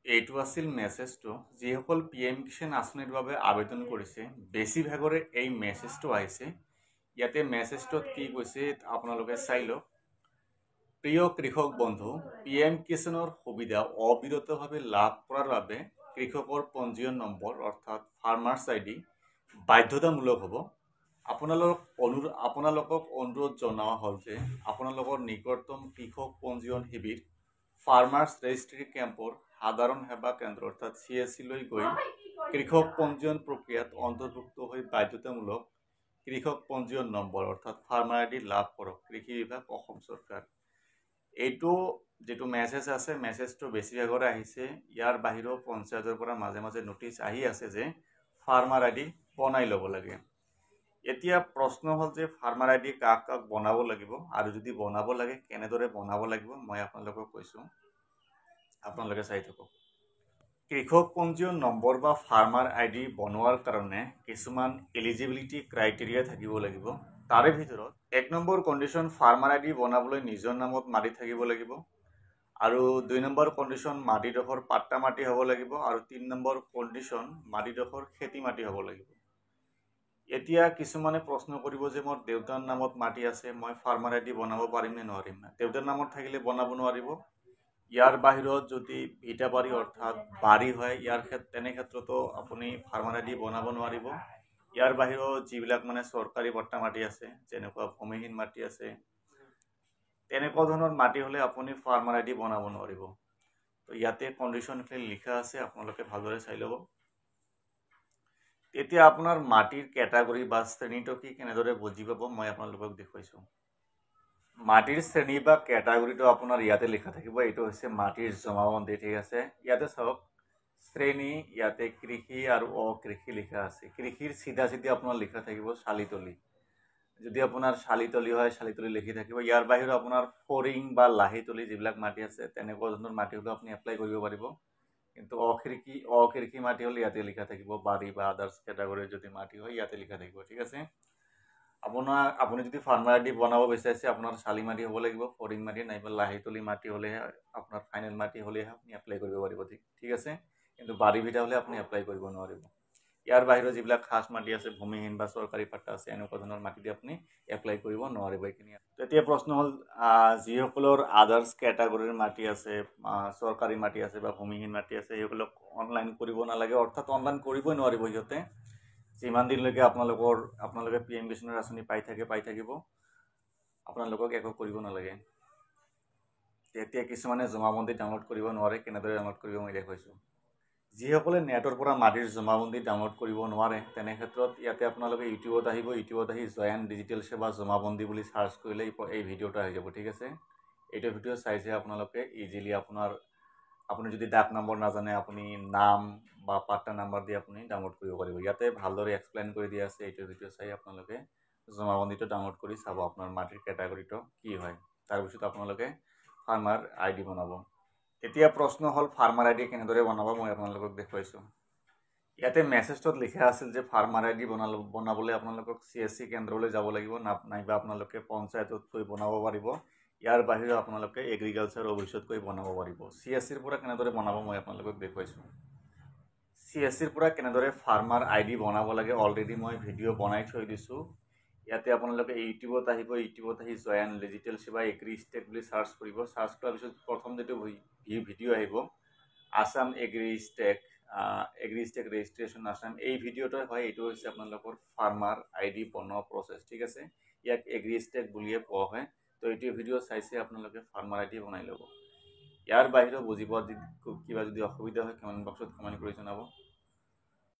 এইটো আছিল মেছেজটো যিসকল PM কিষাণ আঁচনিৰ বাবে আবেদন কৰিছে বেছিভাগৰে এই মেছেজটো আহিছে। ইয়াতে মেছেজটোত কি কৈছে আপোনালোকে চাই লওক। প্ৰিয় কৃষক বন্ধু, PM কিষাণৰ সুবিধা অবিৰতভাৱে লাভ কৰাৰ বাবে কৃষকৰ পঞ্জীয়ন নম্বৰ অৰ্থাৎ ফাৰ্মাৰ্ছ ID বাধ্যতামূলক হ'ব। আপোনালোকক অনুৰোধ জনোৱা হ'ল যে আপোনালোকৰ নিকটতম কৃষক পঞ্জীয়ন শিবিৰ ফাৰ্মাৰ্ছ ৰেজিষ্ট্ৰি কেম্পৰ সাধাৰণ সেৱা কেন্দ্ৰ অৰ্থাৎ CSC লৈ গৈ কৃষক পঞ্জীয়ন প্ৰক্ৰিয়াত অন্তৰ্ভুক্ত হৈ বাধ্যতামূলক কৃষক পঞ্জীয়ন নম্বৰ অৰ্থাৎ ফাৰ্মাৰ ID লাভ কৰক। কৃষি বিভাগ, অসম চৰকাৰ। এইটো যেটো মেছেজ আছে মেছেজটো বেছিভাগৰে আহিছে। ইয়াৰ বাহিৰেও পঞ্চায়তৰ পৰা মাজে মাজে নোটিছ আহি আছে যে ফাৰ্মাৰ ID বনাই ল'ব লাগে। এতিয়া প্ৰশ্ন হ'ল যে ফাৰ্মাৰ ID কাক কাক বনাব লাগিব আৰু যদি বনাব লাগে কেনেদৰে বনাব লাগিব মই আপোনালোকক কৈছোঁ। আপোনালোকে চাই থাকক। কৃষক পঞ্জীয়ন নম্বৰ বা ফাৰ্মাৰ ID বনোৱাৰ কাৰণে কিছুমান এলিজিবিলিটি ক্ৰাইটেৰিয়া থাকিব লাগিব। তাৰে ভিতৰত 1 নম্বৰ কণ্ডিশ্যন ফাৰ্মাৰ ID বনাবলৈ নিজৰ নামত মাটি থাকিব লাগিব আৰু 2 নম্বৰ কণ্ডিশ্যন মাটিডোখৰ পাট্টা মাটি হ'ব লাগিব আৰু 3 নম্বৰ কণ্ডিশ্যন মাটিডোখৰ খেতি মাটি হ'ব লাগিব। এতিয়া কিছুমানে প্ৰশ্ন কৰিব যে মোৰ দেউতাৰ নামত মাটি আছে, মই ফাৰ্মাৰ ID বনাব পাৰিম নে নোৱাৰিম? দেউতাৰ নামত থাকিলে বনাব নোৱাৰিব। ইয়াৰ বাহিৰত যদি ভিটাবাৰী অৰ্থাৎ বাৰী হয় তেনে ক্ষেত্ৰতো আপুনি ফাৰ্মাৰ ID বনাব নোৱাৰিব। ইয়াৰ বাহিৰেও যিবিলাক মানে চৰকাৰী পট্টা মাটি আছে যেনেকুৱা ভূমিহীন মাটি আছে তেনেকুৱা ধৰণৰ মাটি হ'লে আপুনি ফাৰ্মাৰ ID বনাব নোৱাৰিব। তো ইয়াতে কণ্ডিশ্যনখিনি লিখা আছে, আপোনালোকে ভালদৰে চাই ল'ব। এতিয়া আপোনাৰ মাটিৰ কেটাগৰী বা শ্ৰেণীটো কি কেনেদৰে বুজি পাব মই আপোনালোকক দেখুৱাইছোঁ। মাটিৰ শ্ৰেণী বা কেটাগৰীটো আপোনাৰ ইয়াতে লিখা থাকিব। এইটো হৈছে মাটিৰ জমাবন্দী, ঠিক আছে। ইয়াতে চাওক শ্ৰেণী, ইয়াতে কৃষি আৰু অকৃষি লিখা আছে। কৃষিৰ চিধা চিধি আপোনাৰ লিখা থাকিব শালিতলী। যদি আপোনাৰ শালিতলী হয় শালিতলী লিখি থাকিব। ইয়াৰ বাহিৰেও আপোনাৰ ফৰিং বা লাহিতলী যিবিলাক মাটি আছে তেনেকুৱা ধৰণৰ মাটি হ'লেও আপুনি এপ্লাই কৰিব পাৰিব। কিন্তু অকৃষি মাটি হ'লে ইয়াতে লিখা থাকিব। বাৰী বা আদাৰ্ছ কেটাগৰীৰ যদি মাটি হয় ইয়াতে লিখা থাকিব, ঠিক আছে। আপুনি যদি ফাৰ্মাৰ ID বনাব বিচাৰিছে আপোনাৰ শালি মাটি হ'ব লাগিব, ফৰিং মাটি নাইবা লাহিতলী মাটি হ'লেহে আপোনাৰ ফাইনেল মাটি হ'লেহে আপুনি এপ্লাই কৰিব পাৰিব, ঠিক আছে। কিন্তু বাৰী ভিটা হ'লে আপুনি এপ্লাই কৰিব নোৱাৰিব। ইয়াৰ বাহিৰে যিবিলাক খাছ মাটি আছে, ভূমিহীন বা চৰকাৰী পাট্টা আছে, এনেকুৱা ধৰণৰ মাটিতে আপুনি এপ্লাই কৰিব নোৱাৰিব। এইখিনি এতিয়া প্ৰশ্ন হ'ল যিসকলৰ আদাৰ্ছ কেটাগৰীৰ মাটি আছে, চৰকাৰী মাটি আছে বা ভূমিহীন মাটি আছে সেইবিলাক অনলাইন কৰিব নালাগে, অৰ্থাৎ অনলাইন কৰিবই নোৱাৰিব সিহঁতে। যিমান দিনলৈকে আপোনালোকে PM কিষাণৰ আঁচনি পাই থাকিব আপোনালোকক একো কৰিব নালাগে। এতিয়া কিছুমানে জমাবন্দী ডাউনলোড কৰিব নোৱাৰে, কেনেদৰে ডাউনলোড কৰিব মই দেখুৱাইছোঁ। যিসকলে নেটৰ পৰা মাটিৰ জমাবন্দী ডাউনলোড কৰিব নোৱাৰে তেনে ক্ষেত্ৰত ইয়াতে আপোনালোকে ইউটিউবত আহিব। ইউটিউবত আহি জয়ান ডিজিটেল সেৱা জমাবন্দী বুলি চাৰ্চ কৰিলে এই ভিডিঅ'টো আহি যাব, ঠিক আছে। এইটো ভিডিঅ' চাইছে আপোনালোকে ইজিলি আপুনি যদি ডাক নম্বৰ নাজানে আপুনি নাম বা পাট্টা নাম্বাৰ দি আপুনি ডাউনলোড কৰিব পাৰিব। ইয়াতে ভালদৰে এক্সপ্লেইন কৰি দিয়া আছে। এইটো ভিডিঅ' চাই আপোনালোকে জমাবন্দীটো ডাউনলোড কৰি চাব আপোনাৰ মাটিৰ কেটাগৰীটো কি হয়। তাৰপিছত আপোনালোকে ফাৰ্মাৰ ID বনাব। এতিয়া প্ৰশ্ন হ'ল ফাৰ্মাৰ ID কেনেদৰে বনাব মই আপোনালোকক দেখুৱাইছোঁ। ইয়াতে মেছেজটোত লিখা আছিল যে ফাৰ্মাৰ ID বনাবলৈ আপোনালোকক CSC কেন্দ্ৰলৈ যাব লাগিব নাইবা আপোনালোকে পঞ্চায়তত গৈ বনাব পাৰিব। ইয়াৰ বাহিৰেও আপোনালোকে এগ্ৰিকালচাৰ অফিচত গৈ বনাব পাৰিব। CSCৰ পৰা কেনেদৰে বনাব মই আপোনালোকক দেখুৱাইছোঁ। CSCৰ পৰা কেনেদৰে ফাৰ্মাৰ ID বনাব লাগে অলৰেডি মই ভিডিঅ' বনাই থৈ দিছোঁ। ইয়াতে আপোনালোকে ইউটিউবত আহিব। ইউটিউবত আহি জয়ান ডিজিটেল সেৱা এগ্ৰি ষ্টেট বুলি চাৰ্চ কৰিব। চাৰ্চ কৰাৰ পিছত প্ৰথম যিটো ভিডিঅ' আহিব Assam agri state registration Assam, এই ভিডিঅ'টো হয়। এইটো হৈছে আপোনালোকৰ ফাৰ্মাৰ ID বনোৱা প্ৰচেছ, ঠিক আছে। ইয়াক এগ্ৰি ষ্টেট বুলিয়ে কোৱা হয়। তো এইটো ভিডিঅ' চাইছে আপোনালোকে ফাৰ্মাৰ ID বনাই ল'ব। ইয়াৰ বাহিৰেও বুজি পোৱা কিবা যদি অসুবিধা হয় কমেণ্ট বক্সত কমেণ্ট কৰি জনাব।